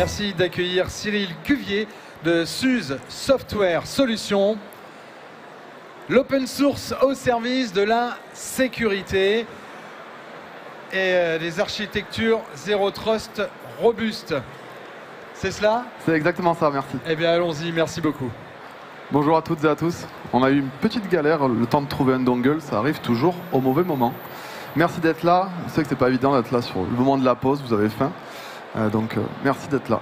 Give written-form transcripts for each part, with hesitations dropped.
Merci d'accueillir Cyril Cuvier de SUSE Software Solutions. L'open source au service de la sécurité et des architectures Zero Trust robustes. C'est cela? C'est exactement ça, merci. Eh bien, allons-y, merci beaucoup. Bonjour à toutes et à tous. On a eu une petite galère, le temps de trouver un dongle, ça arrive toujours au mauvais moment. Merci d'être là. Je sais que c'est pas évident d'être là sur le moment de la pause, vous avez faim. Donc merci d'être là.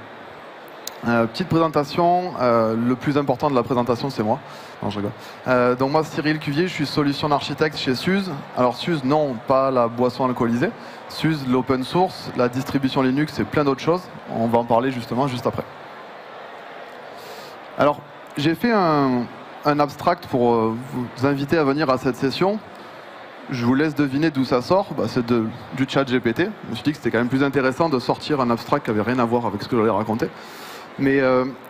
Petite présentation, le plus important de la présentation c'est moi. Non, je rigole. Donc moi Cyril Cuvier, je suis solution architecte chez SUSE. Alors SUSE, non, pas la boisson alcoolisée. SUSE, l'open source, la distribution Linux et plein d'autres choses. On va en parler justement juste après. Alors j'ai fait un abstract pour vous inviter à venir à cette session. Je vous laisse deviner d'où ça sort. Bah, c'est du chat GPT. Je me suis dit que c'était quand même plus intéressant de sortir un abstract qui n'avait rien à voir avec ce que j'allais raconter. Mais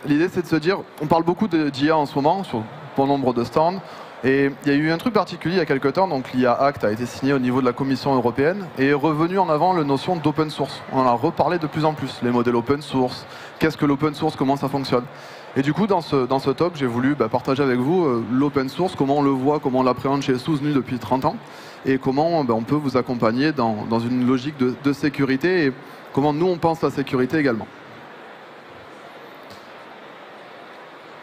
l'idée, c'est de se dire, on parle beaucoup d'IA en ce moment, sur bon nombre de stands, et il y a eu un truc particulier il y a quelques temps, donc l'IA Act a été signé au niveau de la Commission européenne, et est revenu en avant la notion d'open source. On en a reparlé de plus en plus, les modèles open source, qu'est-ce que l'open source, comment ça fonctionne. Et du coup, dans ce talk, j'ai voulu partager avec vous l'open source, comment on le voit, comment on l'appréhende chez SUSE depuis 30 ans, et comment on peut vous accompagner dans une logique de sécurité, et comment nous, on pense la sécurité également.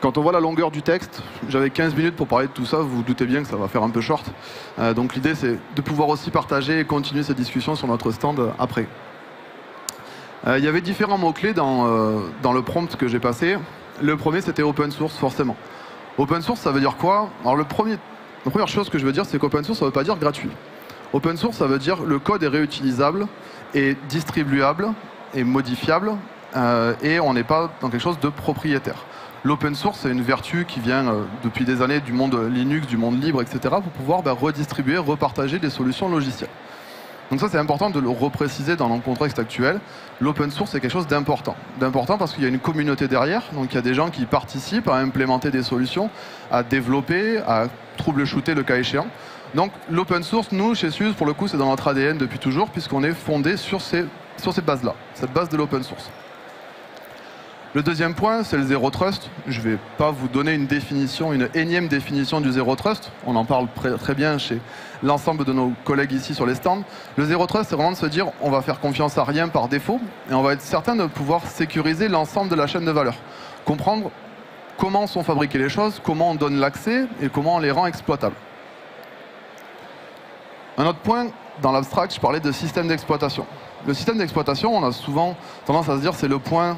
Quand on voit la longueur du texte, j'avais 15 minutes pour parler de tout ça, vous vous doutez bien que ça va faire un peu short. Donc l'idée, c'est de pouvoir aussi partager et continuer cette discussion sur notre stand après. Il y avait différents mots-clés dans le prompt que j'ai passé. Le premier, c'était open source, forcément. Open source, ça veut dire quoi? Alors la première chose que je veux dire, c'est qu'open source, ça ne veut pas dire gratuit. Open source, ça veut dire le code est réutilisable, et distribuable, et modifiable, et on n'est pas dans quelque chose de propriétaire. L'open source, c'est une vertu qui vient depuis des années du monde Linux, du monde libre, etc., pour pouvoir redistribuer, repartager des solutions logicielles. Donc ça, c'est important de le repréciser dans le contexte actuel. L'open source, c'est quelque chose d'important. D'important parce qu'il y a une communauté derrière, donc il y a des gens qui participent à implémenter des solutions, à développer, à troubleshooter le cas échéant. Donc l'open source, nous, chez SUSE, pour le coup, c'est dans notre ADN depuis toujours, puisqu'on est fondé sur ces bases-là, cette base de l'open source. Le deuxième point, c'est le Zero Trust. Je ne vais pas vous donner une définition, une énième définition du Zero Trust. On en parle très bien chez l'ensemble de nos collègues ici sur les stands. Le Zero Trust, c'est vraiment de se dire on va faire confiance à rien par défaut et on va être certain de pouvoir sécuriser l'ensemble de la chaîne de valeur. Comprendre comment sont fabriquées les choses, comment on donne l'accès et comment on les rend exploitables. Un autre point, dans l'abstract, je parlais de système d'exploitation. Le système d'exploitation, on a souvent tendance à se dire c'est le point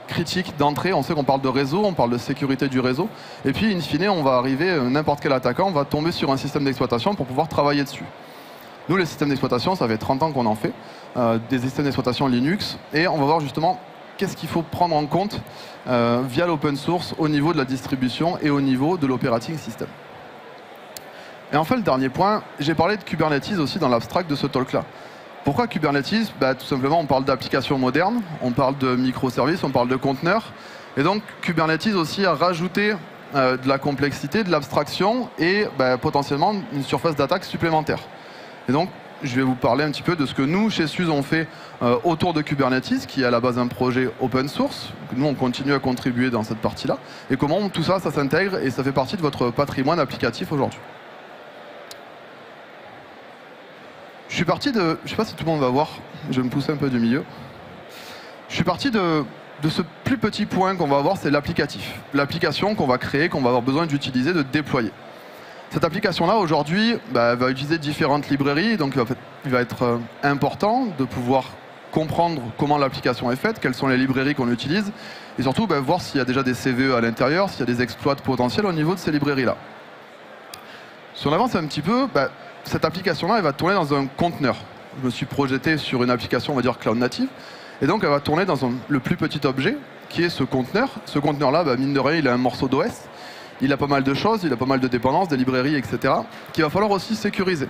critique d'entrée. On sait qu'on parle de réseau, on parle de sécurité du réseau. Et puis, in fine, on va arriver, n'importe quel attaquant va tomber sur un système d'exploitation pour pouvoir travailler dessus. Nous, les systèmes d'exploitation, ça fait 30 ans qu'on en fait, des systèmes d'exploitation Linux. Et on va voir justement qu'est-ce qu'il faut prendre en compte via l'open source au niveau de la distribution et au niveau de l'operating system. Et enfin, le dernier point, j'ai parlé de Kubernetes aussi dans l'abstract de ce talk-là. Pourquoi Kubernetes? Tout simplement, on parle d'applications modernes, on parle de microservices, on parle de conteneurs. Et donc, Kubernetes aussi a rajouté de la complexité, de l'abstraction et potentiellement une surface d'attaque supplémentaire. Et donc, je vais vous parler un petit peu de ce que nous, chez SUSE, on fait autour de Kubernetes, qui est à la base un projet open source. Nous, on continue à contribuer dans cette partie-là. Et comment tout ça, ça s'intègre et ça fait partie de votre patrimoine applicatif aujourd'hui. Je suis parti de... Je ne sais pas si tout le monde va voir, je vais me pousser un peu du milieu. Je suis parti de ce plus petit point qu'on va avoir, c'est l'applicatif. L'application qu'on va créer, qu'on va avoir besoin d'utiliser, de déployer. Cette application-là, aujourd'hui, va utiliser différentes librairies, donc il va être important de pouvoir comprendre comment l'application est faite, quelles sont les librairies qu'on utilise, et surtout voir s'il y a déjà des CVE à l'intérieur, s'il y a des exploits potentiels au niveau de ces librairies-là. Si on avance un petit peu, cette application-là, elle va tourner dans un conteneur. Je me suis projeté sur une application, on va dire, cloud native. Et donc, elle va tourner dans le plus petit objet, qui est ce conteneur. Ce conteneur-là, mine de rien, il a un morceau d'OS. Il a pas mal de choses, il a pas mal de dépendances, des librairies, etc. qu'il va falloir aussi sécuriser.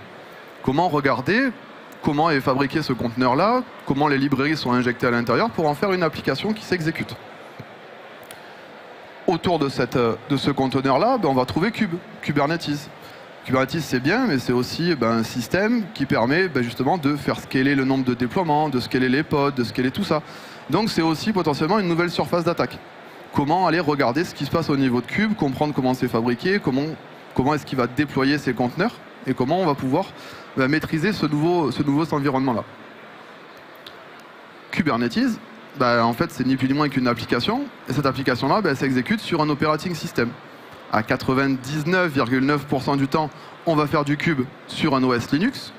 Comment regarder comment est fabriqué ce conteneur-là, comment les librairies sont injectées à l'intérieur pour en faire une application qui s'exécute. Autour de ce conteneur-là, on va trouver Kubernetes. Kubernetes, c'est bien, mais c'est aussi un système qui permet justement de faire scaler le nombre de déploiements, de scaler les pods, de scaler tout ça. Donc c'est aussi potentiellement une nouvelle surface d'attaque. Comment aller regarder ce qui se passe au niveau de Kube, comprendre comment c'est fabriqué, comment est-ce qu'il va déployer ses conteneurs et comment on va pouvoir maîtriser ce nouveau environnement-là. Kubernetes, en fait, c'est ni plus ni moins qu'une application. Et cette application-là, elle s'exécute sur un operating system. À 99,9% du temps, on va faire du Kube sur un OS Linux.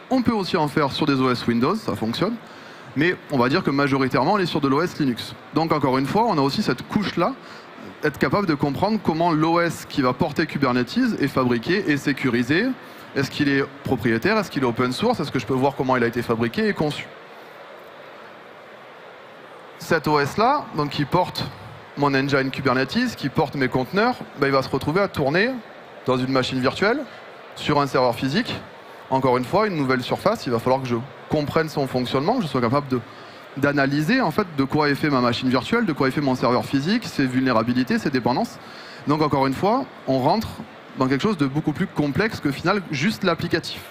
On peut aussi en faire sur des OS Windows, ça fonctionne. Mais on va dire que majoritairement, on est sur de l'OS Linux. Donc encore une fois, on a aussi cette couche-là, être capable de comprendre comment l'OS qui va porter Kubernetes est fabriqué et sécurisé. Est-ce qu'il est propriétaire? Est-ce qu'il est open source? Est-ce que je peux voir comment il a été fabriqué et conçu? Cet OS-là, donc qui porte mon engine Kubernetes, qui porte mes conteneurs, il va se retrouver à tourner dans une machine virtuelle, sur un serveur physique. Encore une fois, une nouvelle surface, il va falloir que je comprenne son fonctionnement, que je sois capable d'analyser en fait de quoi est fait ma machine virtuelle, de quoi est fait mon serveur physique, ses vulnérabilités, ses dépendances. Donc encore une fois, on rentre dans quelque chose de beaucoup plus complexe que final juste l'applicatif.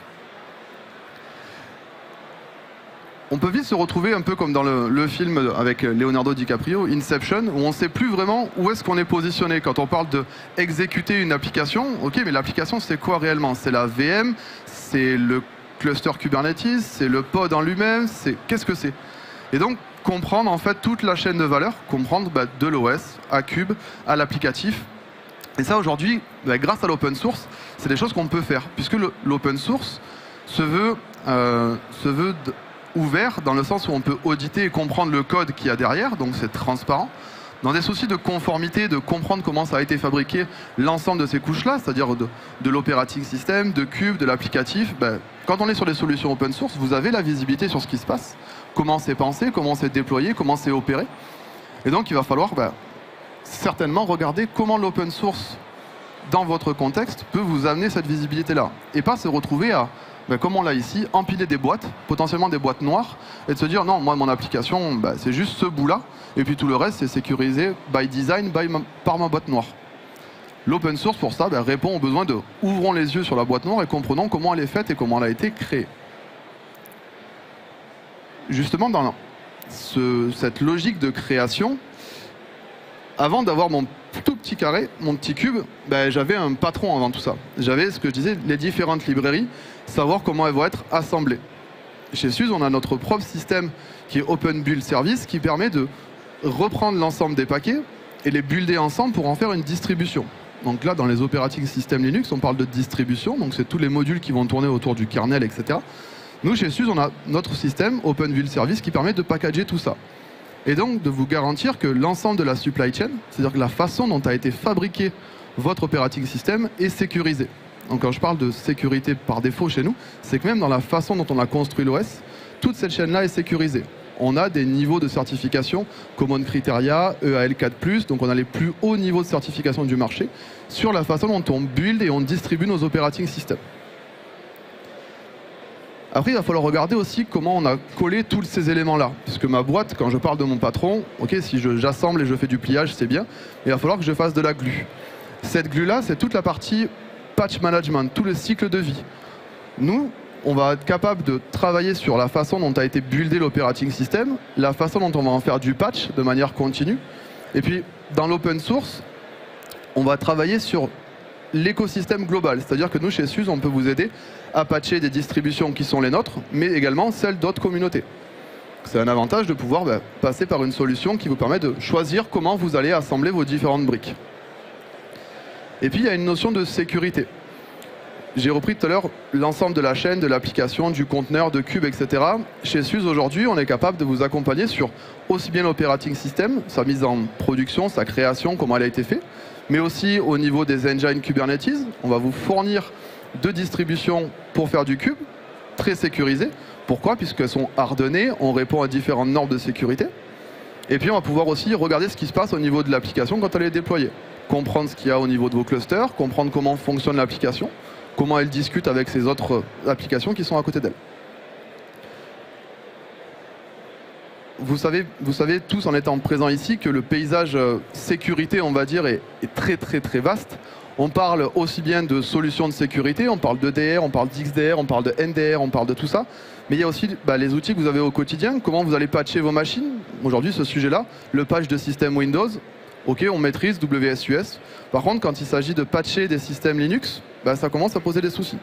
On peut vite se retrouver un peu comme dans le film avec Leonardo DiCaprio, Inception, où on ne sait plus vraiment où est-ce qu'on est positionné. Quand on parle d'exécuter une application, ok, mais l'application c'est quoi réellement? C'est la VM, c'est le cluster Kubernetes, c'est le pod en lui-même, qu'est-ce que c'est? Et donc comprendre en fait toute la chaîne de valeur, comprendre de l'OS à Kube, à l'applicatif. Et ça aujourd'hui, grâce à l'open source, c'est des choses qu'on peut faire, puisque l'open source se veut ouvert dans le sens où on peut auditer et comprendre le code qu'il y a derrière, donc c'est transparent. Dans des soucis de conformité, de comprendre comment ça a été fabriqué, l'ensemble de ces couches-là, c'est-à-dire de l'operating system, de Kube, de l'applicatif, quand on est sur des solutions open source, vous avez la visibilité sur ce qui se passe, comment c'est pensé, comment c'est déployé, comment c'est opéré. Et donc il va falloir certainement regarder comment l'open source, dans votre contexte, peut vous amener cette visibilité-là. Et pas se retrouver à comme on l'a ici, empiler des boîtes, potentiellement des boîtes noires, et de se dire non, moi mon application, c'est juste ce bout-là, et puis tout le reste c'est sécurisé by design par ma boîte noire. L'open source pour ça répond aux besoins de ouvrons les yeux sur la boîte noire et comprenons comment elle est faite et comment elle a été créée. Justement dans cette logique de création, avant d'avoir mon tout petit carré, mon petit cube, j'avais un patron avant tout ça. J'avais ce que je disais, les différentes librairies, savoir comment elles vont être assemblées. Chez SUSE, on a notre propre système qui est Open Build Service qui permet de reprendre l'ensemble des paquets et les builder ensemble pour en faire une distribution. Donc là, dans les operating systems Linux, on parle de distribution, donc c'est tous les modules qui vont tourner autour du kernel, etc. Nous, chez SUSE, on a notre système Open Build Service qui permet de packager tout ça. Et donc de vous garantir que l'ensemble de la supply chain, c'est-à-dire que la façon dont a été fabriqué votre operating system est sécurisée. Donc quand je parle de sécurité par défaut chez nous, c'est que même dans la façon dont on a construit l'OS, toute cette chaîne-là est sécurisée. On a des niveaux de certification, Common Criteria, EAL4+, donc on a les plus hauts niveaux de certification du marché, sur la façon dont on build et on distribue nos operating systems. Après, il va falloir regarder aussi comment on a collé tous ces éléments-là. Puisque ma boîte, quand je parle de mon patron, ok, si j'assemble et je fais du pliage, c'est bien, mais il va falloir que je fasse de la glue. Cette glue-là, c'est toute la partie patch management, tout le cycle de vie. Nous, on va être capable de travailler sur la façon dont a été buildé l'operating system, la façon dont on va en faire du patch de manière continue. Et puis, dans l'open source, on va travailler sur l'écosystème global. C'est-à-dire que nous, chez SUSE, on peut vous aider à patcher des distributions qui sont les nôtres, mais également celles d'autres communautés. C'est un avantage de pouvoir passer par une solution qui vous permet de choisir comment vous allez assembler vos différentes briques. Et puis, il y a une notion de sécurité. J'ai repris tout à l'heure l'ensemble de la chaîne, de l'application, du conteneur, de Kube, etc. Chez SUSE, aujourd'hui, on est capable de vous accompagner sur aussi bien l'operating system, sa mise en production, sa création, comment elle a été faite, mais aussi au niveau des engines Kubernetes. On va vous fournir deux distributions pour faire du Kube, très sécurisées. Pourquoi? Puisqu'elles sont hardenées, on répond à différentes normes de sécurité. Et puis on va pouvoir aussi regarder ce qui se passe au niveau de l'application quand elle est déployée. Comprendre ce qu'il y a au niveau de vos clusters, comprendre comment fonctionne l'application, comment elle discute avec ces autres applications qui sont à côté d'elle. vous savez tous en étant présents ici que le paysage sécurité, on va dire, est très très très vaste. On parle aussi bien de solutions de sécurité, on parle d'EDR, on parle d'XDR, on parle de NDR, on parle de tout ça. Mais il y a aussi les outils que vous avez au quotidien, comment vous allez patcher vos machines. Aujourd'hui, ce sujet-là, le patch de système Windows, ok, on maîtrise WSUS. Par contre, quand il s'agit de patcher des systèmes Linux, ça commence à poser des soucis.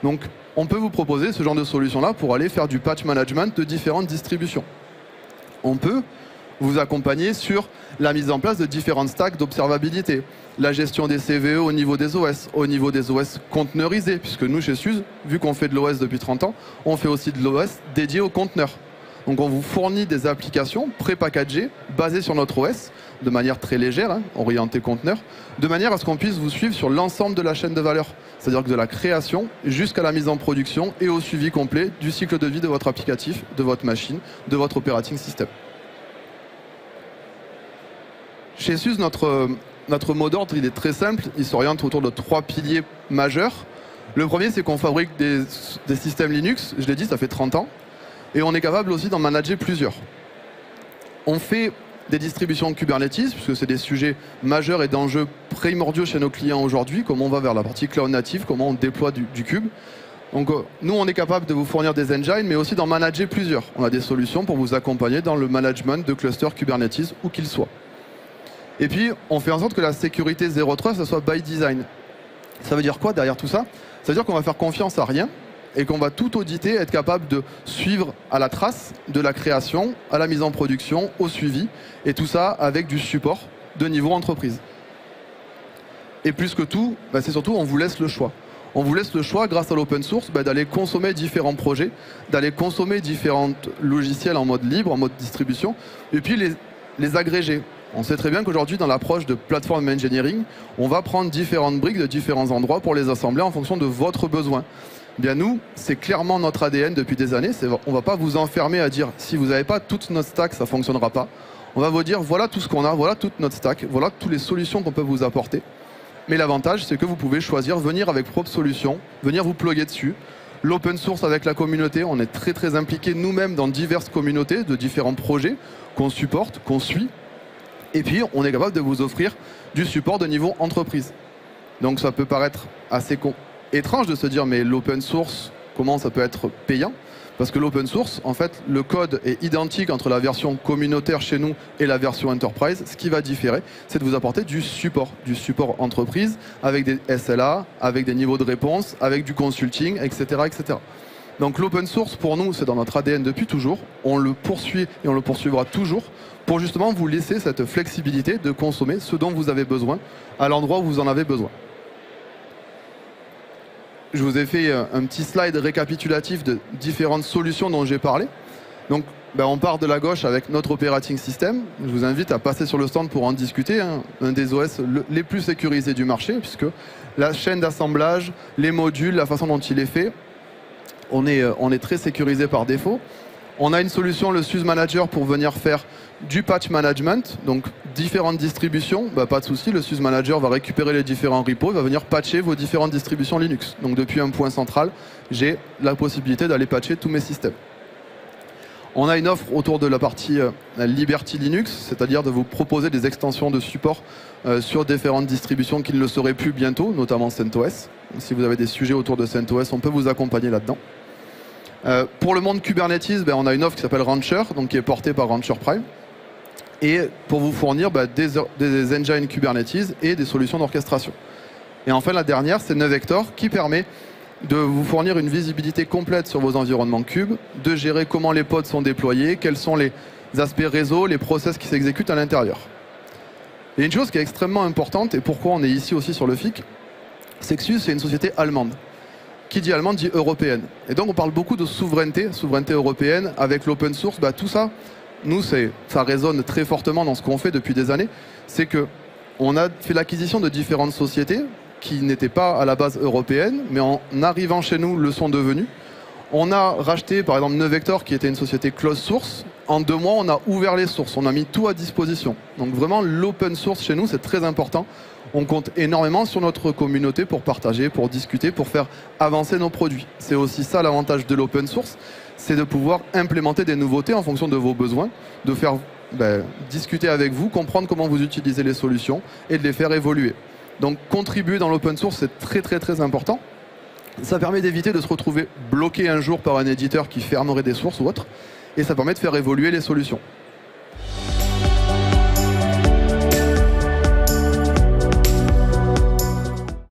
Donc, on peut vous proposer ce genre de solution-là pour aller faire du patch management de différentes distributions. On peut vous accompagner sur la mise en place de différentes stacks d'observabilité, la gestion des CVE au niveau des OS conteneurisés, puisque nous, chez SUSE, vu qu'on fait de l'OS depuis 30 ans, on fait aussi de l'OS dédié aux conteneurs. Donc on vous fournit des applications pré-packagées, basées sur notre OS, de manière très légère, orientée conteneur, de manière à ce qu'on puisse vous suivre sur l'ensemble de la chaîne de valeur. C'est-à-dire que de la création jusqu'à la mise en production et au suivi complet du cycle de vie de votre applicatif, de votre machine, de votre operating system. Chez SUSE, notre mot d'ordre, il est très simple, il s'oriente autour de 3 piliers majeurs. Le premier, c'est qu'on fabrique des systèmes Linux, je l'ai dit, ça fait 30 ans, et on est capable aussi d'en manager plusieurs. On fait des distributions Kubernetes, puisque c'est des sujets majeurs et d'enjeux primordiaux chez nos clients aujourd'hui, comment on va vers la partie cloud native, comment on déploie du cube. Donc nous, on est capable de vous fournir des engines, mais aussi d'en manager plusieurs. On a des solutions pour vous accompagner dans le management de clusters Kubernetes, où qu'ils soient. Et puis, on fait en sorte que la sécurité Zero Trust, ça soit by design. Ça veut dire quoi derrière tout ça? Ça veut dire qu'on va faire confiance à rien et qu'on va tout auditer, être capable de suivre à la trace de la création, à la mise en production, au suivi, et tout ça avec du support de niveau entreprise. Et plus que tout, c'est surtout, on vous laisse le choix. On vous laisse le choix, grâce à l'open source, d'aller consommer différents projets, d'aller consommer différents logiciels en mode libre, en mode distribution, et puis les agréger. On sait très bien qu'aujourd'hui, dans l'approche de platform engineering, on va prendre différentes briques de différents endroits pour les assembler en fonction de votre besoin. Bien nous, c'est clairement notre ADN depuis des années. On ne va pas vous enfermer à dire si vous n'avez pas toute notre stack, ça ne fonctionnera pas. On va vous dire voilà tout ce qu'on a, voilà toute notre stack, voilà toutes les solutions qu'on peut vous apporter. Mais l'avantage, c'est que vous pouvez choisir, venir avec propre solution, venir vous plugger dessus. L'open source avec la communauté, on est très très impliqués nous-mêmes dans diverses communautés de différents projets qu'on supporte, qu'on suit. Et puis, on est capable de vous offrir du support de niveau entreprise. Donc ça peut paraître assez étrange de se dire, mais l'open source, comment ça peut être payant? Parce que l'open source, en fait, le code est identique entre la version communautaire chez nous et la version enterprise. Ce qui va différer, c'est de vous apporter du support entreprise, avec des SLA, avec des niveaux de réponse, avec du consulting, etc., etc. Donc l'open source, pour nous, c'est dans notre ADN depuis toujours. On le poursuit et on le poursuivra toujours pour justement vous laisser cette flexibilité de consommer ce dont vous avez besoin à l'endroit où vous en avez besoin. Je vous ai fait un petit slide récapitulatif de différentes solutions dont j'ai parlé. Donc on part de la gauche avec notre operating system. Je vous invite à passer sur le stand pour en discuter. Un des OS les plus sécurisés du marché, puisque la chaîne d'assemblage, les modules, la façon dont il est fait, on est très sécurisé par défaut. On a une solution, le SUSE Manager, pour venir faire du patch management, donc différentes distributions, pas de souci, le SUSE Manager va récupérer les différents repos, il va venir patcher vos différentes distributions Linux. Donc depuis un point central, j'ai la possibilité d'aller patcher tous mes systèmes. On a une offre autour de la partie Liberty Linux, c'est-à-dire de vous proposer des extensions de support sur différentes distributions qui ne le seraient plus bientôt, notamment CentOS. Si vous avez des sujets autour de CentOS, on peut vous accompagner là-dedans. Pour le monde Kubernetes, on a une offre qui s'appelle Rancher, donc qui est portée par Rancher Prime, et pour vous fournir des engines Kubernetes et des solutions d'orchestration. Et enfin, la dernière, c'est NeuVector, qui permet de vous fournir une visibilité complète sur vos environnements cube, de gérer comment les pods sont déployés, quels sont les aspects réseau, les process qui s'exécutent à l'intérieur. Et une chose qui est extrêmement importante, et pourquoi on est ici aussi sur le FIC, c'est que SUSE, c'est une société allemande. Qui dit allemande dit européenne. Et donc on parle beaucoup de souveraineté européenne avec l'open source. Tout ça, nous, ça résonne très fortement dans ce qu'on fait depuis des années. C'est qu'on a fait l'acquisition de différentes sociétés qui n'étaient pas à la base européennes, mais en arrivant chez nous, le sont devenues. On a racheté par exemple NeuVector, qui était une société closed source, En 2 mois, on a ouvert les sources, on a mis tout à disposition. Donc vraiment, l'open source chez nous, c'est très important. On compte énormément sur notre communauté pour partager, pour discuter, pour faire avancer nos produits. C'est aussi ça l'avantage de l'open source, c'est de pouvoir implémenter des nouveautés en fonction de vos besoins, de faire discuter avec vous, comprendre comment vous utilisez les solutions et de les faire évoluer. Donc contribuer dans l'open source, c'est très très très important. Ça permet d'éviter de se retrouver bloqué un jour par un éditeur qui fermerait des sources ou autre, et ça permet de faire évoluer les solutions.